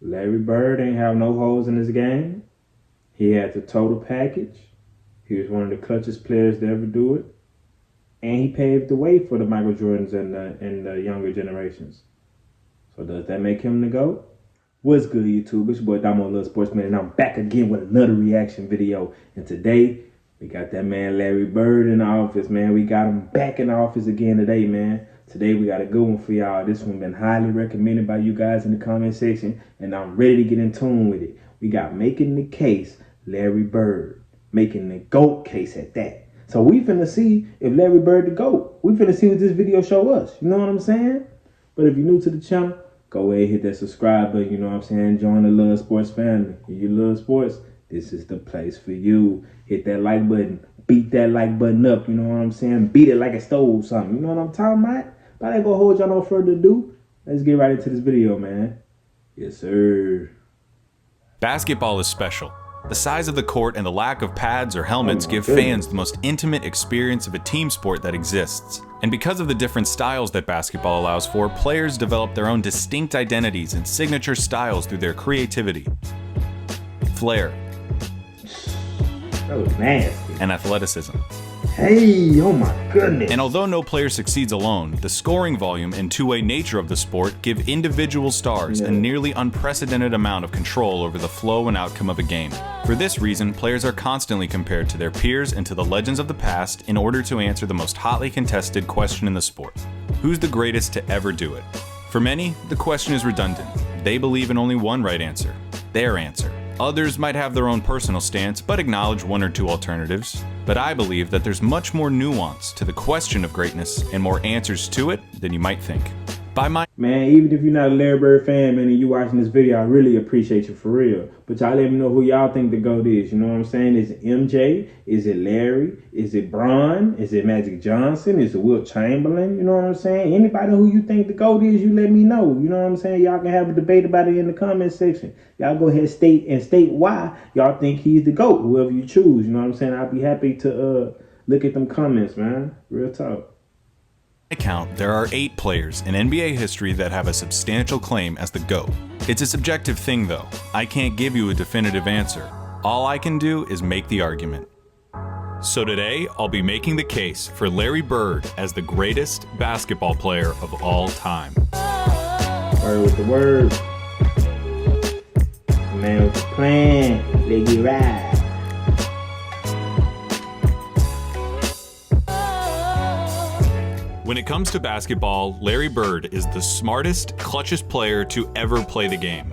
Larry Bird ain't have no holes in his game. He had the total package. He was one of the clutchest players to ever do it. And he paved the way for the Michael Jordans and the younger generations. So does that make him the GOAT? What's good, YouTube? It's your boy Damo Little Sportsman, and I'm back again with another reaction video. And today, we got that man Larry Bird in the office, man. We got him back in the office again today, man. Today, we got a good one for y'all. This one been highly recommended by you guys in the comment section, and I'm ready to get in tune with it. We got Making the Case, Larry Bird. Making the GOAT case at that. So we finna see if Larry Bird the GOAT. We finna see what this video show us. You know what I'm saying? But if you're new to the channel, go ahead and hit that subscribe button. You know what I'm saying? Join the Love Sports family. If you love sports, this is the place for you. Hit that like button. Beat that like button up. You know what I'm saying? Beat it like it stole something. You know what I'm talking about? But I ain't gonna hold y'all no further ado. Let's get right into this video, man. Yes, sir. Basketball is special. The size of the court and the lack of pads or helmets give fans the most intimate experience of a team sport that exists. And because of the different styles that basketball allows for, players develop their own distinct identities and signature styles through their creativity, flair, That was nasty. and athleticism. Hey, oh my goodness. And although no player succeeds alone, the scoring volume and two-way nature of the sport give individual stars a nearly unprecedented amount of control over the flow and outcome of a game. For this reason, players are constantly compared to their peers and to the legends of the past in order to answer the most hotly contested question in the sport: who's the greatest to ever do it? For many, the question is redundant. They believe in only one right answer: their answer. Others might have their own personal stance, but acknowledge one or two alternatives. But I believe that there's much more nuance to the question of greatness and more answers to it than you might think. Man, even if you're not a Larry Bird fan, man, and you watching this video, I really appreciate you for real. But y'all let me know who y'all think the GOAT is. You know what I'm saying? Is it MJ? Is it Larry? Is it Bron? Is it Magic Johnson? Is it Wilt Chamberlain? You know what I'm saying? Anybody who you think the GOAT is, you let me know. You know what I'm saying? Y'all can have a debate about it in the comment section. Y'all go ahead and state why y'all think he's the GOAT, whoever you choose. You know what I'm saying? I'll be happy to look at them comments, man. Real talk. Count, there are 8 players in NBA history that have a substantial claim as the GOAT. It's a subjective thing though. I can't give you a definitive answer. All I can do is make the argument. So today, I'll be making the case for Larry Bird as the greatest basketball player of all time. Word with the word. Man with the plan. Let it ride. When it comes to basketball, Larry Bird is the smartest, clutchest player to ever play the game.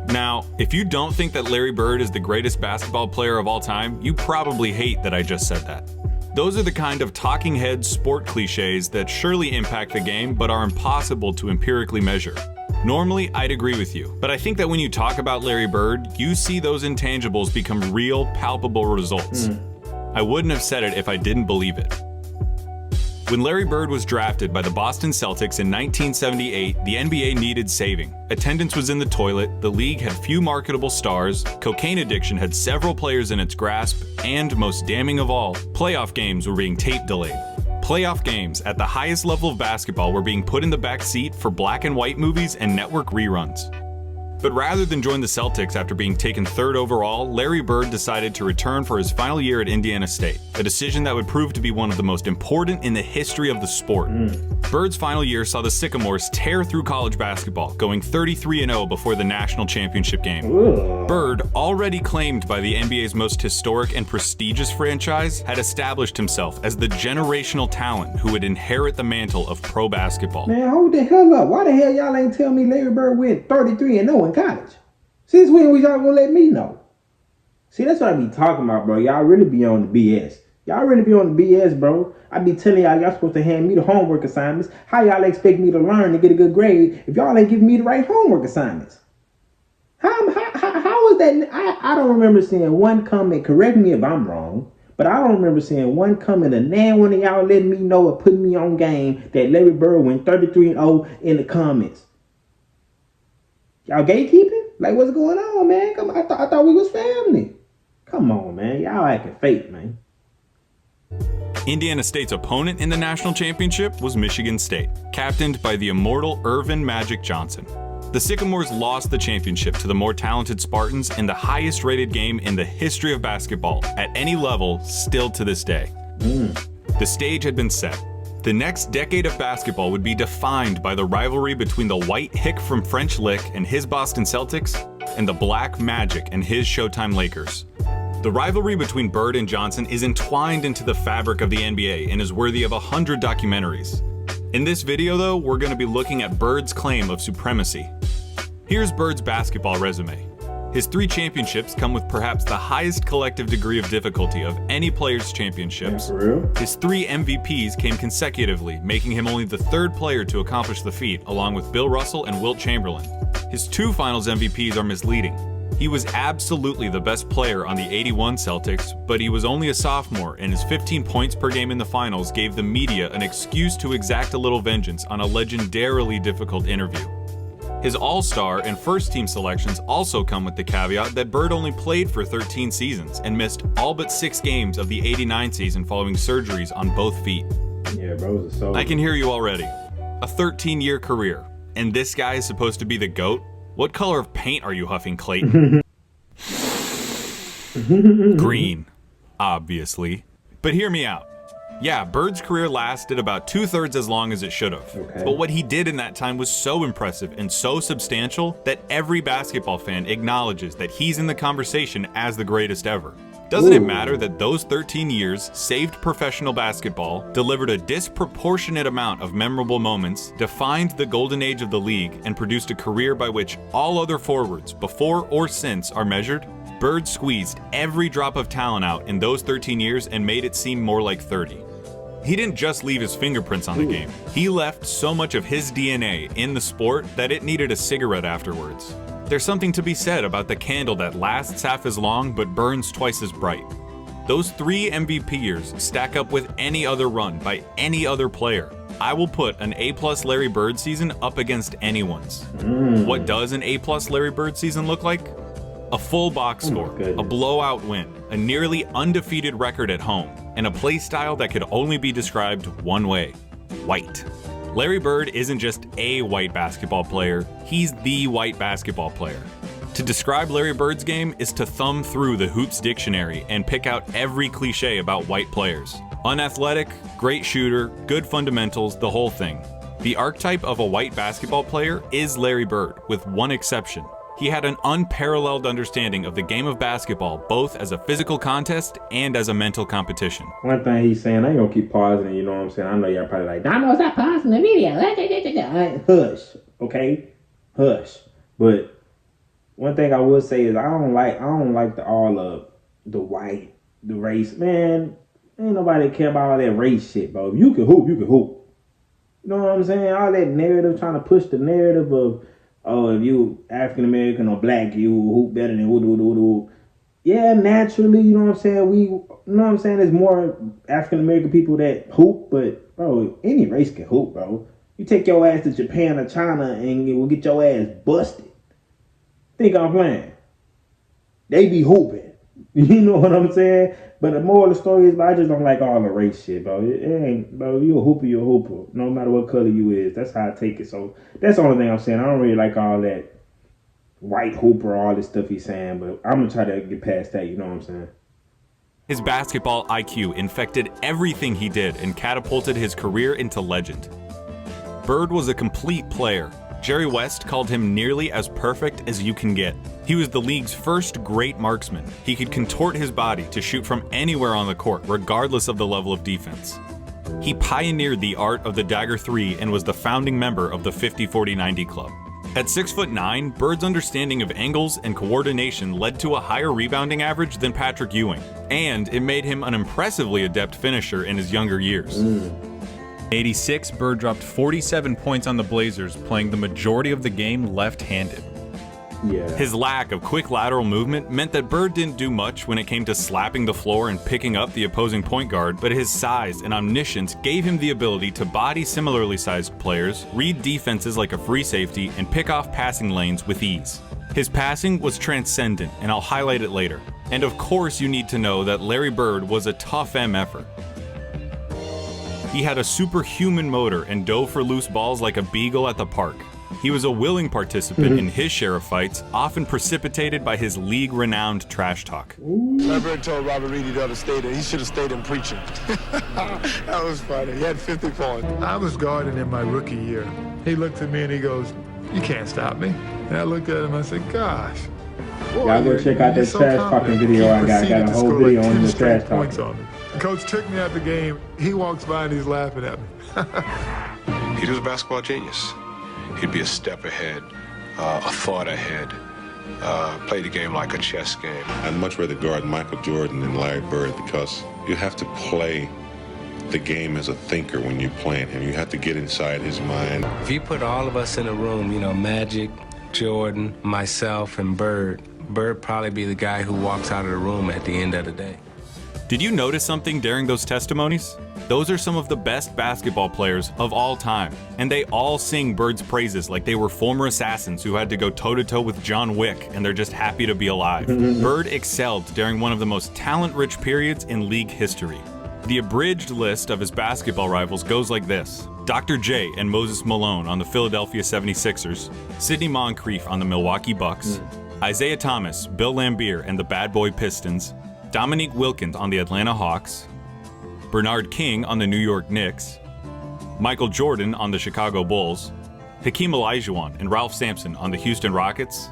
Now, if you don't think that Larry Bird is the greatest basketball player of all time, you probably hate that I just said that. Those are the kind of talking head sport cliches that surely impact the game but are impossible to empirically measure. Normally, I'd agree with you, but I think that when you talk about Larry Bird, you see those intangibles become real, palpable results. I wouldn't have said it if I didn't believe it. When Larry Bird was drafted by the Boston Celtics in 1978, the NBA needed saving. Attendance was in the toilet, the league had few marketable stars, cocaine addiction had several players in its grasp, and most damning of all, playoff games were being tape delayed. Playoff games at the highest level of basketball were being put in the back seat for black and white movies and network reruns. But rather than join the Celtics after being taken 3rd overall, Larry Bird decided to return for his final year at Indiana State, a decision that would prove to be one of the most important in the history of the sport. Bird's final year saw the Sycamores tear through college basketball, going 33-0 before the national championship game. Bird, already claimed by the NBA's most historic and prestigious franchise, had established himself as the generational talent who would inherit the mantle of pro basketball. Man, hold the hell up. Why the hell y'all ain't tell me Larry Bird went 33-0 in college? Since when was y'all gonna let me know? See, that's what I be talking about, bro. Y'all really be on the BS. Y'all really be on the BS, bro. I be telling y'all supposed to hand me the homework assignments. How y'all expect me to learn to get a good grade if y'all ain't giving me the right homework assignments? How is that? I don't remember seeing one comment, correct me if I'm wrong, but I don't remember seeing one comment of one of y'all letting me know or putting me on game that Larry Bird went 33-0 in the comments. Y'all gatekeeping? Like, what's going on, man? Come on, I thought we was family. Come on, man. Y'all acting fake, man. Indiana State's opponent in the national championship was Michigan State, captained by the immortal Earvin Magic Johnson. The Sycamores lost the championship to the more talented Spartans in the highest rated game in the history of basketball at any level still to this day. The stage had been set. The next decade of basketball would be defined by the rivalry between the white hick from French Lick and his Boston Celtics and the black Magic and his Showtime Lakers. The rivalry between Bird and Johnson is entwined into the fabric of the NBA and is worthy of 100 documentaries. In this video though, we're going to be looking at Bird's claim of supremacy. Here's Bird's basketball resume. His 3 championships come with perhaps the highest collective degree of difficulty of any player's championships. For real? His 3 MVPs came consecutively, making him only the 3rd player to accomplish the feat, along with Bill Russell and Wilt Chamberlain. His 2 finals MVPs are misleading. He was absolutely the best player on the '81 Celtics, but he was only a sophomore, and his 15 points per game in the finals gave the media an excuse to exact a little vengeance on a legendarily difficult interview. His All-Star and first-team selections also come with the caveat that Bird only played for 13 seasons and missed all but 6 games of the '89 season following surgeries on both feet. Yeah, bro, was a soldier. I can hear you already. A 13-year career, and this guy is supposed to be the GOAT? What color of paint are you huffing, Clayton? Green, obviously. But hear me out. Yeah, Bird's career lasted about 2/3 as long as it should have. Okay. But what he did in that time was so impressive and so substantial that every basketball fan acknowledges that he's in the conversation as the greatest ever. Doesn't it matter that those 13 years saved professional basketball, delivered a disproportionate amount of memorable moments, defined the golden age of the league, and produced a career by which all other forwards, before or since, are measured? Bird squeezed every drop of talent out in those 13 years and made it seem more like 30. He didn't just leave his fingerprints on the game. He left so much of his DNA in the sport that it needed a cigarette afterwards. There's something to be said about the candle that lasts half as long but burns twice as bright. Those 3 MVP years stack up with any other run by any other player. I will put an A+ Larry Bird season up against anyone's. What does an A+ Larry Bird season look like? A full box score, a blowout win, a nearly undefeated record at home, and a play style that could only be described one way: white. Larry Bird isn't just a white basketball player, he's the white basketball player. To describe Larry Bird's game is to thumb through the Hoops dictionary and pick out every cliche about white players. Unathletic, great shooter, good fundamentals, the whole thing. The archetype of a white basketball player is Larry Bird, with one exception. He had an unparalleled understanding of the game of basketball, both as a physical contest and as a mental competition. One thing he's saying, I ain't gonna keep pausing, you know what I'm saying? I know y'all probably like, Damo, stop pausing the video. Hush, okay? Hush. But one thing I will say is I don't like the white, the race. Man, ain't nobody care about all that race shit, bro. If you can hoop, you can hoop. You know what I'm saying? All that narrative, trying to push the narrative of, oh, if you African American or black, you hoop better than who. Yeah, naturally, you know what I'm saying? You know what I'm saying? There's more African American people that hoop, but bro, any race can hoop, bro. You take your ass to Japan or China and you will get your ass busted. Think I'm playing. They be hooping. You know what I'm saying? But the moral of the story is, I just don't like all the race shit, bro. It ain't, bro, you a hooper, you a hooper. No matter what color you is. That's how I take it. So that's the only thing I'm saying. I don't really like all that white hooper, all this stuff he's saying, but I'm going to try to get past that, you know what I'm saying? His basketball IQ infected everything he did and catapulted his career into legend. Bird was a complete player. Jerry West called him nearly as perfect as you can get. He was the league's first great marksman. He could contort his body to shoot from anywhere on the court, regardless of the level of defense. He pioneered the art of the dagger 3 and was the founding member of the 50-40-90 club. At 6'9", Bird's understanding of angles and coordination led to a higher rebounding average than Patrick Ewing, and it made him an impressively adept finisher in his younger years. In '86, Bird dropped 47 points on the Blazers, playing the majority of the game left-handed. Yeah. His lack of quick lateral movement meant that Bird didn't do much when it came to slapping the floor and picking up the opposing point guard, but his size and omniscience gave him the ability to body similarly sized players, read defenses like a free safety, and pick off passing lanes with ease. His passing was transcendent, and I'll highlight it later. And of course you need to know that Larry Bird was a tough MFer. He had a superhuman motor and dove for loose balls like a beagle at the park. He was a willing participant in his share of fights, often precipitated by his league-renowned trash talk. LeBron told Robert Reedy to stay there. He should have stayed in preaching. That was funny. He had 50 points. I was guarding in my rookie year. He looked at me and he goes, "You can't stop me." And I looked at him and I said, "Gosh." Y'all go check out that trash talking video I got. Got a whole video on the trash talking. Coach took me out the game. He walks by and he's laughing at me. He was a basketball genius. He'd be a step ahead, a thought ahead, play the game like a chess game. I'd much rather guard Michael Jordan than Larry Bird because you have to play the game as a thinker when you're playing him. You have to get inside his mind. If you put all of us in a room, Magic, Jordan, myself, and Bird probably be the guy who walks out of the room at the end of the day. Did you notice something during those testimonies? Those are some of the best basketball players of all time, and they all sing Bird's praises like they were former assassins who had to go toe-to-toe with John Wick and they're just happy to be alive. Bird excelled during one of the most talent-rich periods in league history. The abridged list of his basketball rivals goes like this: Dr. J and Moses Malone on the Philadelphia 76ers, Sidney Moncrief on the Milwaukee Bucks, Isaiah Thomas, Bill Laimbeer and the Bad Boy Pistons, Dominique Wilkins on the Atlanta Hawks, Bernard King on the New York Knicks, Michael Jordan on the Chicago Bulls, Hakeem Olajuwon and Ralph Sampson on the Houston Rockets,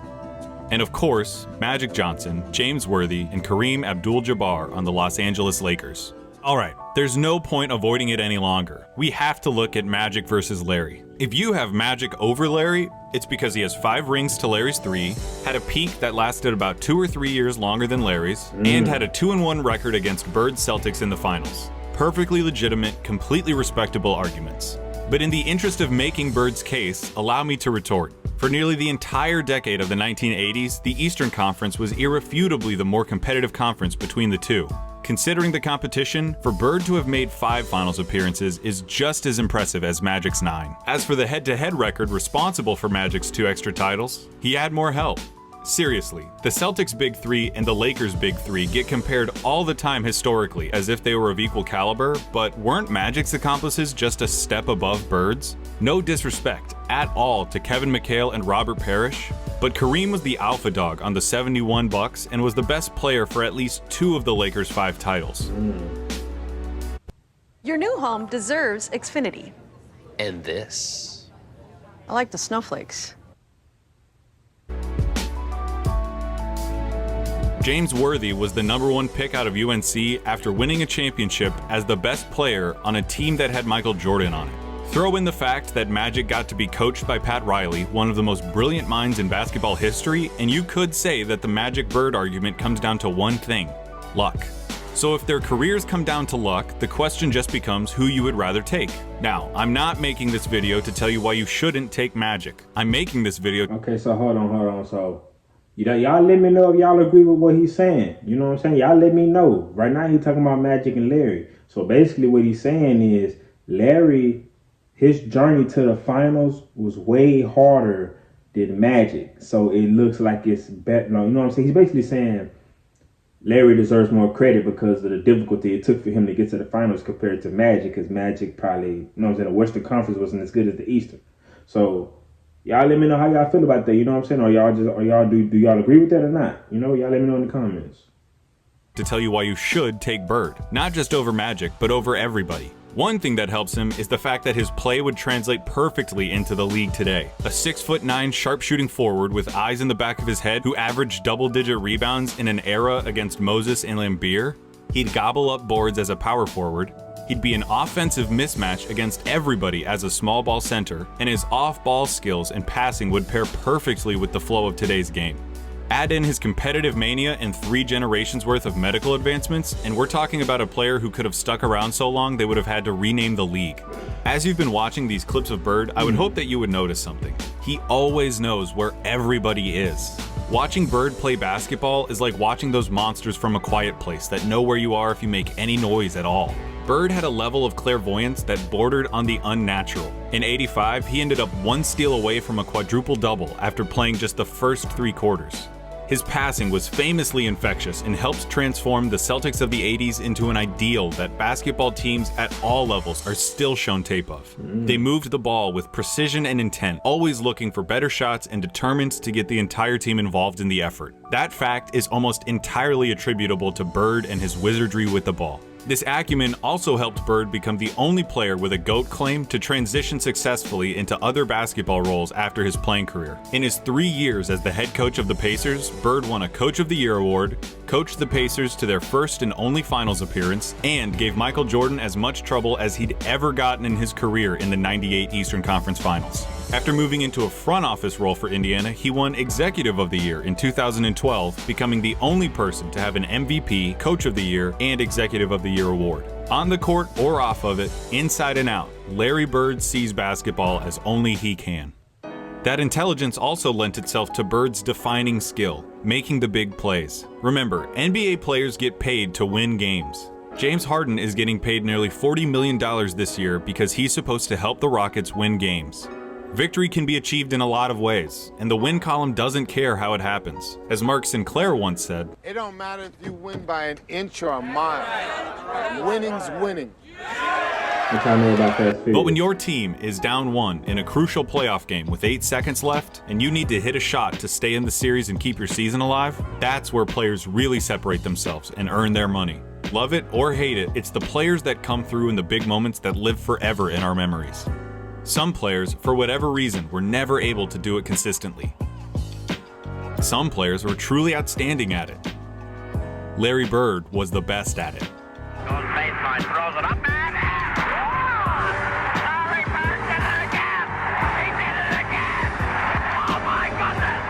and of course, Magic Johnson, James Worthy, and Kareem Abdul-Jabbar on the Los Angeles Lakers. Alright, there's no point avoiding it any longer. We have to look at Magic versus Larry. If you have Magic over Larry, it's because he has 5 rings to Larry's 3, had a peak that lasted about 2 or 3 years longer than Larry's, and had a 2-1 record against Bird's Celtics in the finals. Perfectly legitimate, completely respectable arguments. But in the interest of making Bird's case, allow me to retort. For nearly the entire decade of the 1980s, the Eastern Conference was irrefutably the more competitive conference between the two. Considering the competition, for Bird to have made 5 finals appearances is just as impressive as Magic's 9. As for the head-to-head record responsible for Magic's 2 extra titles, he had more help. Seriously, the Celtics' Big 3 and the Lakers' Big 3 get compared all the time historically as if they were of equal caliber, but weren't Magic's accomplices just a step above Bird's? No disrespect at all to Kevin McHale and Robert Parrish, but Kareem was the alpha dog on the 71 Bucks and was the best player for at least 2 of the Lakers' 5 titles. Your new home deserves Xfinity. And this? I like the snowflakes. James Worthy was the #1 pick out of UNC after winning a championship as the best player on a team that had Michael Jordan on it. Throw in the fact that Magic got to be coached by Pat Riley, one of the most brilliant minds in basketball history, and you could say that the Magic-Bird argument comes down to one thing: luck. So if their careers come down to luck, the question just becomes who you would rather take. Now, I'm not making this video to tell you why you shouldn't take Magic. I'm making this video... Okay, so hold on. So, y'all let me know if y'all agree with what he's saying. You know what I'm saying? Y'all let me know. Right now, he's talking about Magic and Larry. So basically what he's saying is Larry... his journey to the finals was way harder than Magic. So it looks like it's better. You know what I'm saying? He's basically saying Larry deserves more credit because of the difficulty it took for him to get to the finals compared to Magic. Because Magic probably, you know what I'm saying, the Western Conference wasn't as good as the Eastern. So y'all let me know how y'all feel about that. You know what I'm saying? Do y'all agree with that or not? You know, y'all let me know in the comments. To tell you why you should take Bird. Not just over Magic, but over everybody. One thing that helps him is the fact that his play would translate perfectly into the league today. A 6'9" sharpshooting forward with eyes in the back of his head who averaged double-digit rebounds in an era against Moses and Laimbeer. He'd gobble up boards as a power forward. He'd be an offensive mismatch against everybody as a small ball center, and his off-ball skills and passing would pair perfectly with the flow of today's game. Add in his competitive mania and 3 generations worth of medical advancements, and we're talking about a player who could have stuck around so long they would have had to rename the league. As you've been watching these clips of Bird, I would hope that you would notice something. He always knows where everybody is. Watching Bird play basketball is like watching those monsters from A Quiet Place that know where you are if you make any noise at all. Bird had a level of clairvoyance that bordered on the unnatural. In '85, he ended up 1 steal away from a quadruple-double after playing just the first 3 quarters. His passing was famously infectious and helped transform the Celtics of the 80s into an ideal that basketball teams at all levels are still shown tape of. They moved the ball with precision and intent, always looking for better shots and determined to get the entire team involved in the effort. That fact is almost entirely attributable to Bird and his wizardry with the ball. This acumen also helped Bird become the only player with a GOAT claim to transition successfully into other basketball roles after his playing career. In his 3 years as the head coach of the Pacers, Bird won a Coach of the Year award, coached the Pacers to their first and only finals appearance, and gave Michael Jordan as much trouble as he'd ever gotten in his career in the '98 Eastern Conference Finals. After moving into a front office role for Indiana, he won Executive of the Year in 2012, becoming the only person to have an MVP, Coach of the Year, and Executive of the Year award. On the court or off of it, inside and out, Larry Bird sees basketball as only he can. That intelligence also lent itself to Bird's defining skill, making the big plays. Remember, NBA players get paid to win games. James Harden is getting paid nearly $40 million this year because he's supposed to help the Rockets win games. Victory can be achieved in a lot of ways, and the win column doesn't care how it happens. As Mark Sinclair once said, It don't matter if you win by an inch or a mile. Winning's winning. What y'all know about that figure? but when your team is down 1 in a crucial playoff game with 8 seconds left, and you need to hit a shot to stay in the series and keep your season alive, that's where players really separate themselves and earn their money. Love it or hate it, it's the players that come through in the big moments that live forever in our memories. Some players, for whatever reason, were never able to do it consistently. Some players were truly outstanding at it. Larry Bird was the best at it. Goes baseline, throws it up, and Larry Bird did it again! He did it again! Oh my goodness!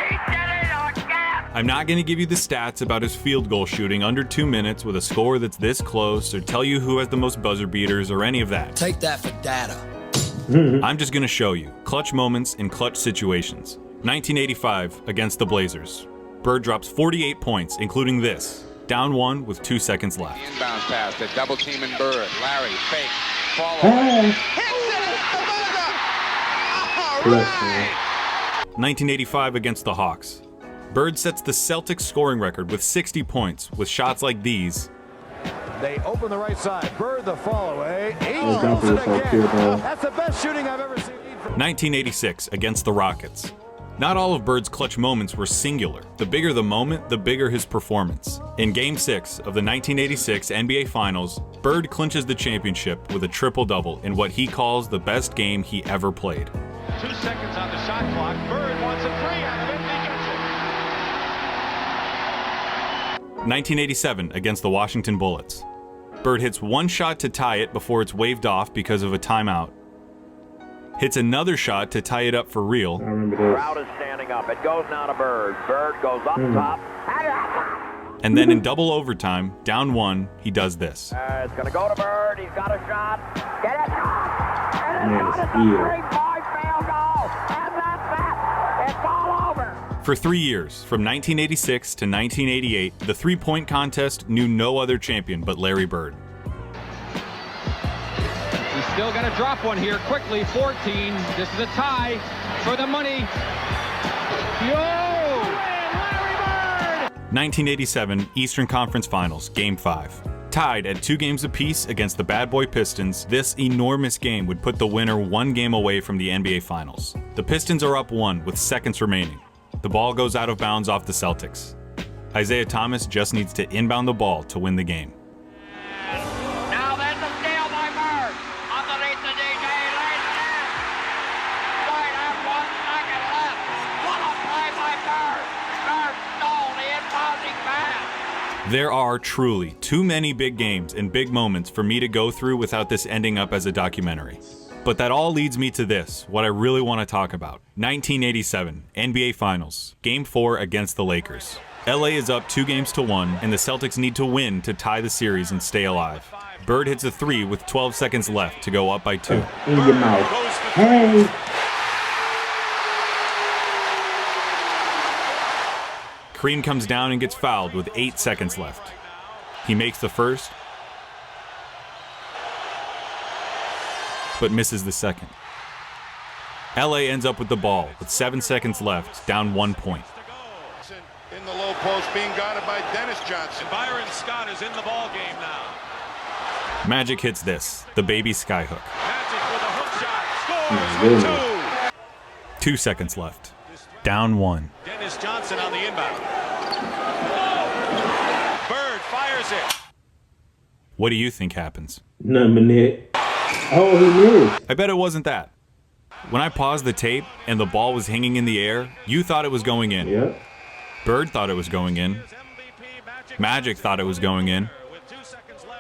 He did it again! I'm not going to give you the stats about his field goal shooting under 2 minutes with a score that's this close, or tell you who has the most buzzer beaters, or any of that. Take that for data. I'm just going to show you clutch moments in clutch situations. 1985 against the Blazers. Bird drops 48 points, including this. Down 1 with 2 seconds left. Inbound pass, the double teaming Bird. Larry, fake, follow. Hey. All right. 1985 against the Hawks. Bird sets the Celtics scoring record with 60 points with shots like these. They open the right side. Bird the follow away. That's the best shooting I've ever seen. 1986 against the Rockets. Not all of Bird's clutch moments were singular. The bigger the moment, the bigger his performance. In Game 6 of the 1986 NBA Finals, Bird clinches the championship with a triple-double in what he calls the best game he ever played. 2 seconds on the shot clock. Bird wants a 3 out of it. 1987 against the Washington Bullets. Bird hits one shot to tie it before it's waved off because of a timeout. Hits another shot to tie it up for real. I remember this. Crowd is standing up. It goes now to Bird. Bird goes up top. And then in double overtime, down 1, he does this. It's going to go to Bird. He's got a shot. Get it. Man, it's It's a steal. 3-point field goal. And that's that. It's all over. For 3 years, from 1986 to 1988, the three-point contest knew no other champion but Larry Bird. He's still going to drop one here quickly. 14. This is a tie for the money. Yo! Larry Bird! 1987 Eastern Conference Finals, Game 5. Tied at 2 games apiece against the Bad Boy Pistons, this enormous game would put the winner 1 game away from the NBA Finals. The Pistons are up 1 with seconds remaining. The ball goes out of bounds off the Celtics. Isaiah Thomas just needs to inbound the ball to win the game. Now there's a steal by Bird. Underneath the DJ, lays it in. Right at 1 second left. What a play by Bird. Bird stole the imposing pass. There are truly too many big games and big moments for me to go through without this ending up as a documentary. But that all leads me to this, what I really want to talk about. 1987, NBA Finals, Game 4 against the Lakers. LA is up 2-1, and the Celtics need to win to tie the series and stay alive. Bird hits a 3 with 12 seconds left to go up by 2. In your mouth. Hey! Kareem comes down and gets fouled with 8 seconds left. He makes the first, but misses the second. LA ends up with the ball with 7 seconds left, down 1 point. In the low post, being guarded by Dennis Johnson. Byron Scott is in the ball game now. Magic hits this, the baby skyhook. Magic with a hook shot. Scores with 2. 2 seconds left. Down 1. Dennis Johnson on the inbound. Bird fires it. What do you think happens? Number net. Oh, he missed. I bet it wasn't that. When I paused the tape and the ball was hanging in the air, you thought it was going in. Yep. Bird thought it was going in. Magic thought it was going in.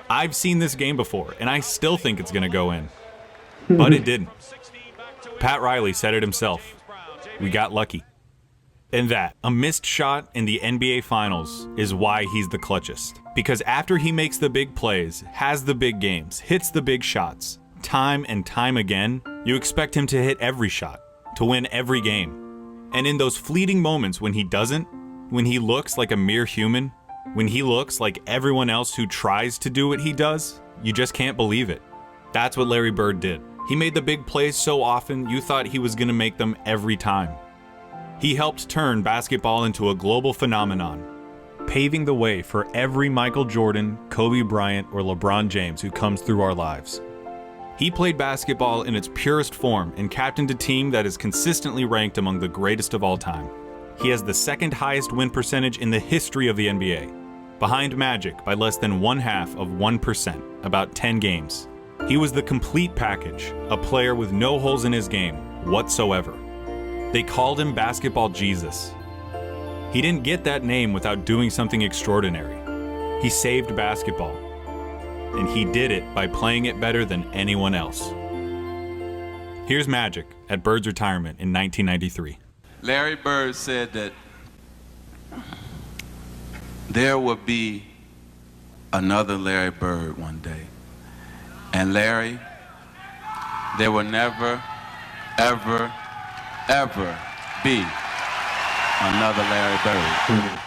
I've seen this game before, and I still think it's going to go in. But it didn't. Pat Riley said it himself. We got lucky. And that, a missed shot in the NBA Finals, is why he's the clutchest. Because after he makes the big plays, has the big games, hits the big shots, time and time again, you expect him to hit every shot, to win every game. And in those fleeting moments when he doesn't, when he looks like a mere human, when he looks like everyone else who tries to do what he does, you just can't believe it. That's what Larry Bird did. He made the big plays so often you thought he was going to make them every time. He helped turn basketball into a global phenomenon, paving the way for every Michael Jordan, Kobe Bryant, or LeBron James who comes through our lives. He played basketball in its purest form and captained a team that is consistently ranked among the greatest of all time. He has the second highest win percentage in the history of the NBA, behind Magic by less than 0.5%, about 10 games. He was the complete package, a player with no holes in his game whatsoever. They called him Basketball Jesus. He didn't get that name without doing something extraordinary. He saved basketball, and he did it by playing it better than anyone else. Here's Magic at Bird's retirement in 1993. Larry Bird said that there would be another Larry Bird one day. And Larry, there will never, ever, ever be another Larry Bird.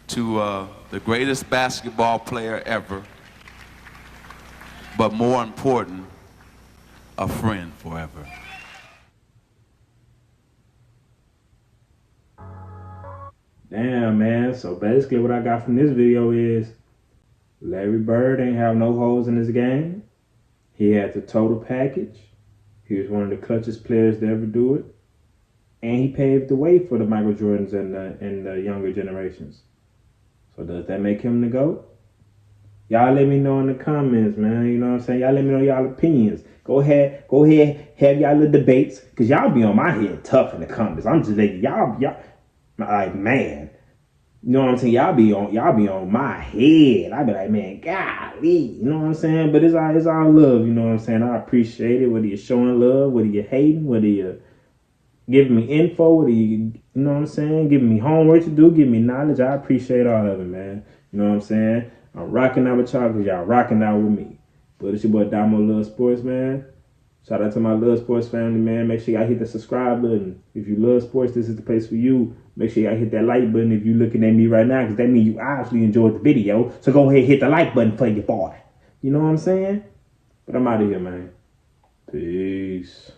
To the greatest basketball player ever, but more important, a friend forever. Damn, man. So basically what I got from this video is Larry Bird ain't have no holes in his game. He had the total package. He was one of the clutchest players to ever do it. And he paved the way for the Michael Jordans and the younger generations. So does that make him the GOAT? Y'all let me know in the comments, man. You know what I'm saying? Y'all let me know y'all opinions. Go ahead, have y'all little debates. Because y'all be on my head tough in the comments. I'm just like, y'all, like, man. You know what I'm saying? Y'all be on my head. I be like, man, golly. You know what I'm saying? But it's all love, you know what I'm saying? I appreciate it. Whether you're showing love, whether you're hating, whether you're giving me info, whether you know what I'm saying? Giving me homework to do, giving me knowledge. I appreciate all of it, man. You know what I'm saying? I'm rocking out with y'all because y'all rocking out with me. But it's your boy Damo Love Sports, man. Shout out to my Love Sports family, man. Make sure y'all hit the subscribe button. If you love sports, this is the place for you. Make sure y'all hit that like button if you're looking at me right now, because that means you obviously enjoyed the video. So go ahead and hit the like button for your boy. You know what I'm saying? But I'm out of here, man. Peace.